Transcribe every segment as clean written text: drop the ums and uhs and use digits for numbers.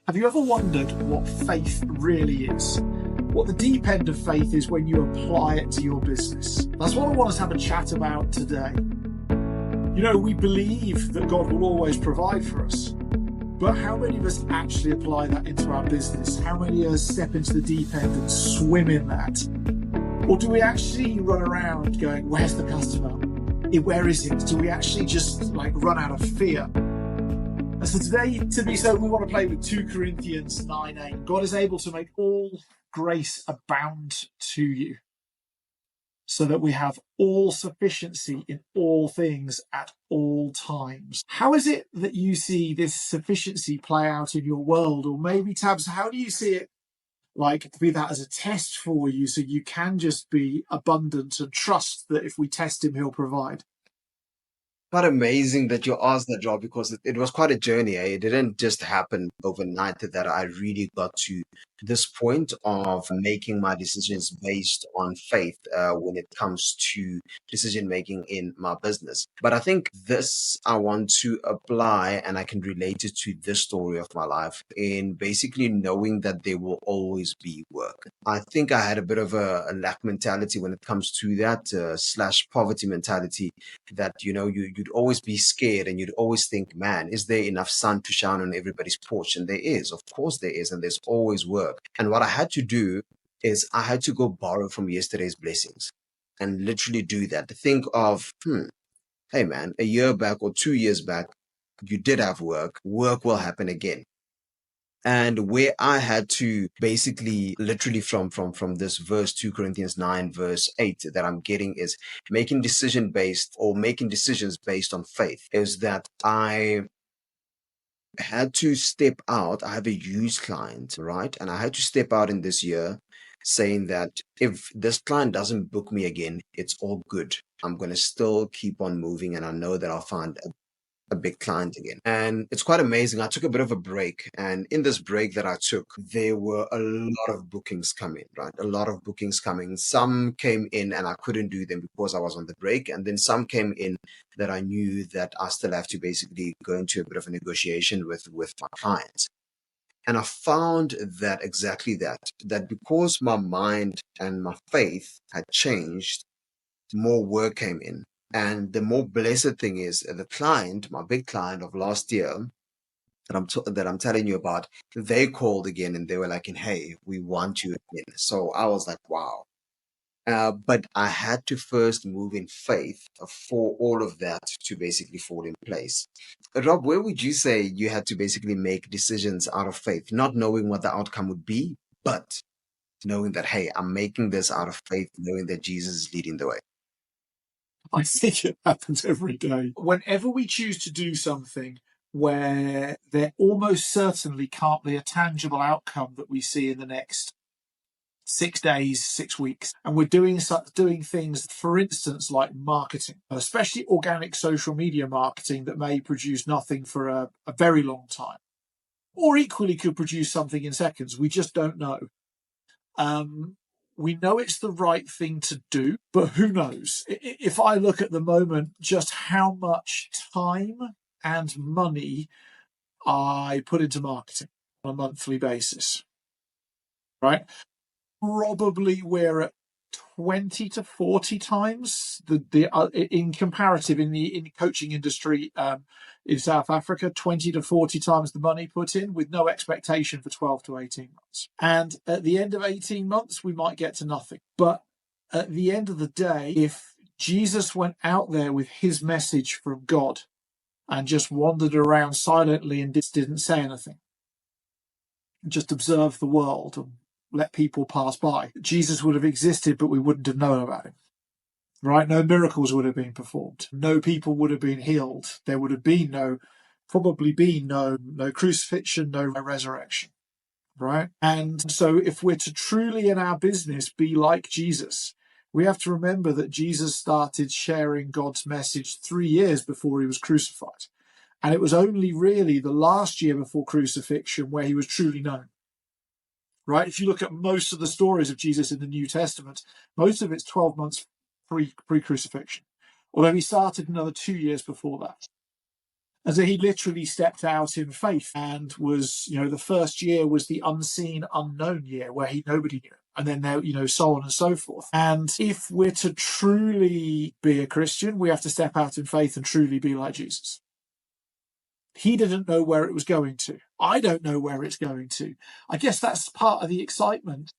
Have you ever wondered what faith really is? What the deep end of faith is when you apply it to your business? That's what I want us to have a chat about today. You know, we believe that God will always provide for us, but how many of us actually apply that into our business? How many of us step into the deep end and swim in that? Or do we actually run around going, where's the customer? Where is it? Do we actually just run out of fear? And so today, Thabiso, we want to play with 2 Corinthians 9:8. God is able to make all grace abound to you, so that we have all sufficiency in all things at all times. How is it that you see this sufficiency play out in your world? Or maybe, Tabs, how do you see it be that as a test for you, so you can just be abundant and trust that if we test him, he'll provide? Quite amazing that you asked that, Rob, because it was quite a journey. It didn't just happen overnight that I really got to this point of making my decisions based on faith when it comes to decision making in my business. But I think this I want to apply, and I can relate it to this story of my life in basically knowing that there will always be work. I think I had a bit of a lack mentality when it comes to that slash poverty mentality, that you'd always be scared and you'd always think, man, is there enough sun to shine on everybody's porch? And there is, of course there is, and there's always work. And what I had to do is I had to go borrow from yesterday's blessings and literally do that. To think of, hey man, a year back or 2 years back, you did have work will happen again. And where I had to basically literally from this verse 2 Corinthians 9 verse 8 that I'm getting is making decisions based on faith, is that I had to step out. I have a huge client, right? And I had to step out in this year saying that if this client doesn't book me again, it's all good. I'm going to still keep on moving, and I know that I'll find a big client again. And it's quite amazing. I took a bit of a break, and in this break that I took, there were a lot of bookings coming, right? A lot of bookings coming. Some came in and I couldn't do them because I was on the break, and then some came in that I knew that I still have to basically go into a bit of a negotiation with my clients. And I found that exactly that because my mind and my faith had changed, more work came in. And the more blessed thing is, the client, my big client of last year that I'm telling you about, they called again and they were like, hey, we want you again. So I was like, wow. But I had to first move in faith for all of that to basically fall in place. Rob, where would you say you had to basically make decisions out of faith, not knowing what the outcome would be, but knowing that, hey, I'm making this out of faith, knowing that Jesus is leading the way? I think it happens every day. Whenever we choose to do something where there almost certainly can't be a tangible outcome that we see in the next 6 days, 6 weeks, and we're doing things, for instance, like marketing, especially organic social media marketing, that may produce nothing for a very long time, or equally could produce something in seconds. We just don't know. We know it's the right thing to do, but who knows? If I look at the moment just how much time and money I put into marketing on a monthly basis, right? Probably we're at 20 to 40 times in comparative in the coaching industry in South Africa, 20 to 40 times the money put in, with no expectation for 12 to 18 months. And at the end of 18 months, we might get to nothing. But at the end of the day, if Jesus went out there with his message from God and just wandered around silently and didn't say anything, just observed the world and let people pass by, Jesus would have existed, but we wouldn't have known about him, right? No miracles would have been performed. No people would have been healed. There would have been probably been no crucifixion, no resurrection, right? And so if we're to truly in our business be like Jesus, we have to remember that Jesus started sharing God's message 3 years before he was crucified. And it was only really the last year before crucifixion where he was truly known. Right? If you look at most of the stories of Jesus in the New Testament, most of it's 12 months pre-crucifixion, although he started another 2 years before that. And so he literally stepped out in faith and was, the first year was the unseen, unknown year where nobody knew. And then there, so on and so forth. And if we're to truly be a Christian, we have to step out in faith and truly be like Jesus. He didn't know where it was going to. I don't know where it's going to. I guess that's part of the excitement.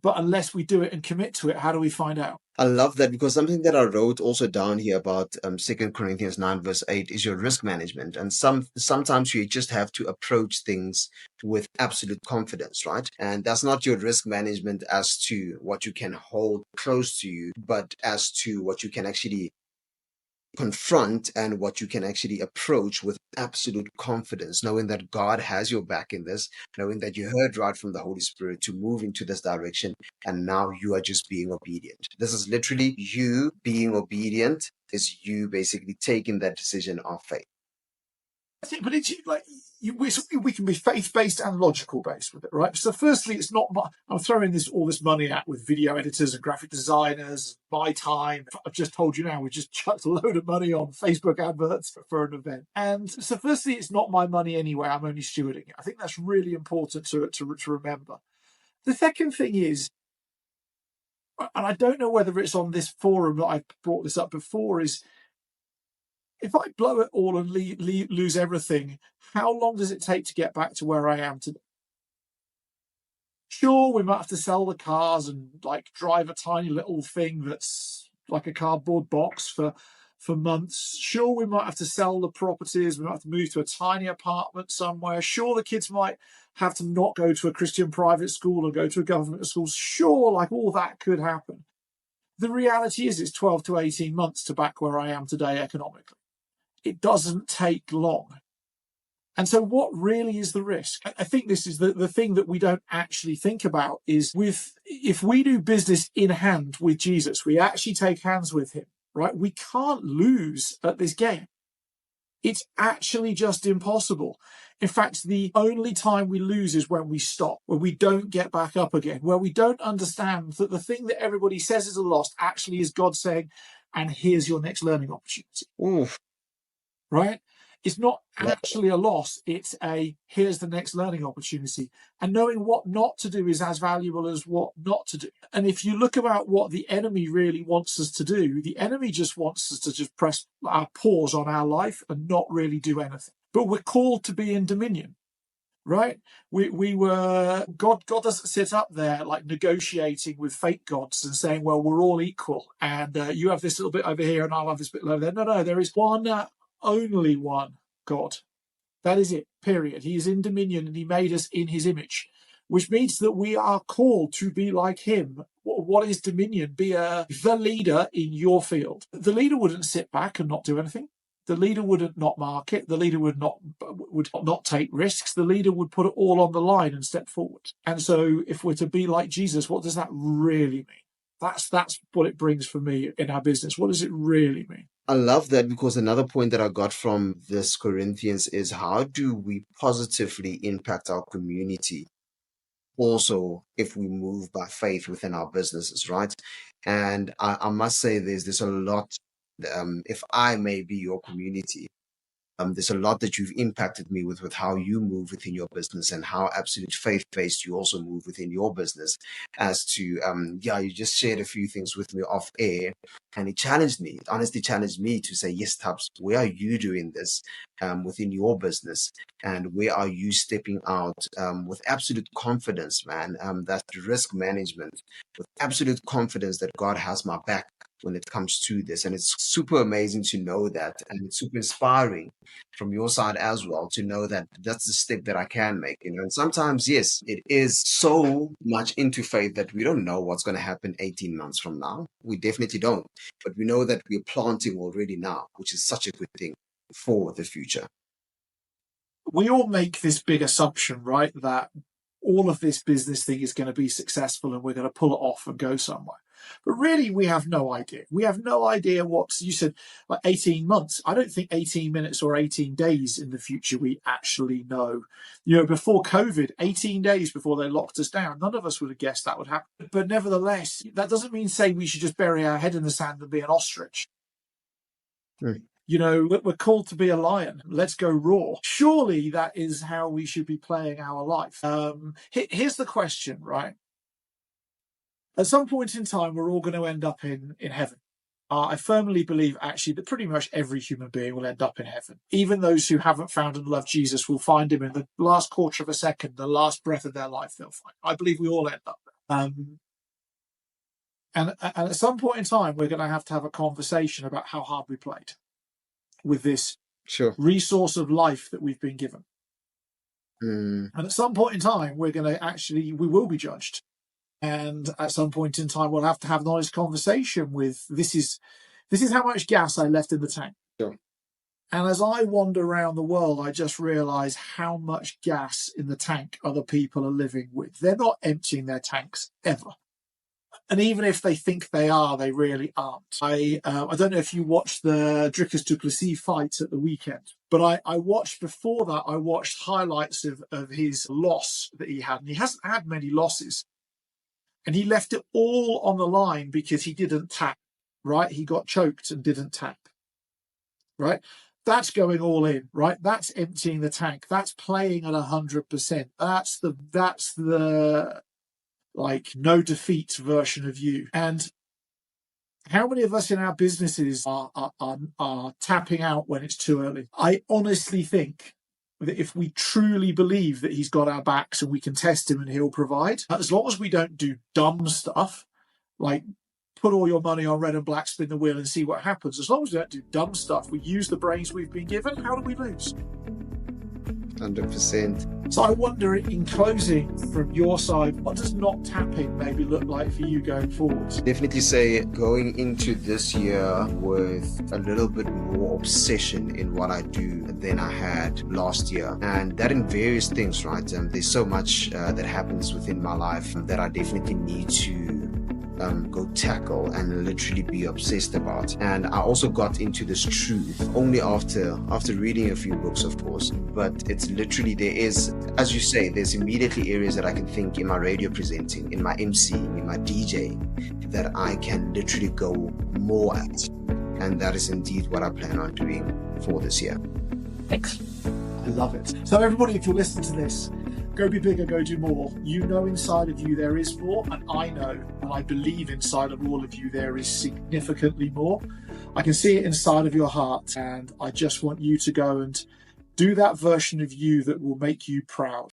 But unless we do it and commit to it, how do we find out? I love that, because something that I wrote also down here about 2 Corinthians 9 verse 8 is your risk management. And sometimes you just have to approach things with absolute confidence, right? And that's not your risk management as to what you can hold close to you, but as to what you can actually confront and what you can actually approach with absolute confidence, knowing that God has your back in this, knowing that you heard right from the Holy Spirit to move into this direction, and now you are just being obedient. This is literally you being obedient, is you basically taking that decision of faith. I think, but it's like we can be faith-based and logical-based with it, right? So, firstly, it's not. I'm throwing all this money at with video editors and graphic designers. My time. I've just told you now. We just chucked a load of money on Facebook adverts for an event. And so, firstly, it's not my money anyway. I'm only stewarding it. I think that's really important to remember. The second thing is, and I don't know whether it's on this forum that I've brought this up before, is if I blow it all and lose everything, how long does it take to get back to where I am today? Sure, we might have to sell the cars and drive a tiny little thing that's like a cardboard box for months. Sure, we might have to sell the properties. We might have to move to a tiny apartment somewhere. Sure, the kids might have to not go to a Christian private school and go to a government school. Sure, all that could happen. The reality is it's 12 to 18 months to back where I am today economically. It doesn't take long. And so what really is the risk? I think this is the thing that we don't actually think about is if we do business in hand with Jesus, we actually take hands with him, right? We can't lose at this game. It's actually just impossible. In fact, the only time we lose is when we stop, when we don't get back up again, where we don't understand that the thing that everybody says is a loss actually is God saying, and here's your next learning opportunity. Oof. Right? It's not actually a loss. It's here's the next learning opportunity. And knowing what not to do is as valuable as what not to do. And if you look about what the enemy really wants us to do, the enemy just wants us to just press our pause on our life and not really do anything. But we're called to be in dominion. Right? We were God doesn't sit up there negotiating with fake gods and saying, well, we're all equal and you have this little bit over here and I'll have this bit over there. No, there is one only one God. That is it, period. He is in dominion and he made us in his image, which means that we are called to be like him. What is dominion? Be the leader in your field. The leader wouldn't sit back and not do anything. The leader wouldn't not market. The leader would not take risks. The leader would put it all on the line and step forward. And so if we're to be like Jesus, what does that really mean? That's what it brings for me in our business. What does it really mean? I love that, because another point that I got from this Corinthians is how do we positively impact our community also if we move by faith within our businesses, right? And I must say there's a lot, if I may be your community, there's a lot that you've impacted me with how you move within your business and how absolute faith-based you also move within your business. As to, you just shared a few things with me off air, and it challenged me. It honestly challenged me to say, yes, Tubbs, where are you doing this within your business? And where are you stepping out with absolute confidence, man? That risk management, with absolute confidence that God has my back when it comes to this. And it's super amazing to know that. And it's super inspiring from your side as well to know that that's the step that I can make. And sometimes, yes, it is so much into faith that we don't know what's going to happen 18 months from now. We definitely don't. But we know that we're planting already now, which is such a good thing for the future. We all make this big assumption, right, that all of this business thing is going to be successful and we're going to pull it off and go somewhere. But really, we have no idea. We have no idea what you said, 18 months. I don't think 18 minutes or 18 days in the future we actually know. Before COVID, 18 days before they locked us down, none of us would have guessed that would happen. But nevertheless, that doesn't mean say we should just bury our head in the sand and be an ostrich. Mm. We're called to be a lion. Let's go roar. Surely that is how we should be playing our life. Here's the question, right? At some point in time, we're all going to end up in heaven. I firmly believe, actually, that pretty much every human being will end up in heaven. Even those who haven't found and loved Jesus will find him in the last quarter of a second, the last breath of their life they'll find. I believe we all end up there. And at some point in time, we're going to have a conversation about how hard we played with this resource of life that we've been given. And at some point in time, we will be judged. And at some point in time, we'll have to have an honest conversation with, this is how much gas I left in the tank. Sure. And as I wander around the world, I just realize how much gas in the tank other people are living with. They're not emptying their tanks ever. And even if they think they are, they really aren't. I don't know if you watched the Dricus du Plessis fight at the weekend, but I watched before that, I watched highlights of his loss that he had. And he hasn't had many losses. And he left it all on the line because he didn't tap, right? He got choked and didn't tap, right? That's going all in, right? That's emptying the tank. That's playing at 100%. That's the like no defeat version of you. And how many of us in our businesses are tapping out when it's too early? I honestly think that if we truly believe that he's got our backs and we can test him and he'll provide, as long as we don't do dumb stuff, like put all your money on red and black, spin the wheel and see what happens. As long as we don't do dumb stuff, we use the brains we've been given, how do we lose? 100%. So I wonder, in closing, from your side, what does not tapping maybe look like for you going forward? Definitely say going into this year with a little bit more obsession in what I do than I had last year. And that in various things, right? There's so much that happens within my life that I definitely need to go tackle and literally be obsessed about. And I also got into this truth only after reading a few books, of course, but it's literally, there is, as you say, there's immediately areas that I can think in my radio presenting, in my MCing, in my DJing, that I can literally go more at. And that is indeed what I plan on doing for this year. Excellent. I love it. So everybody, if you're listening to this, go be bigger, go do more. You know inside of you there is more, and I know, and I believe inside of all of you there is significantly more. I can see it inside of your heart, and I just want you to go and do that version of you that will make you proud.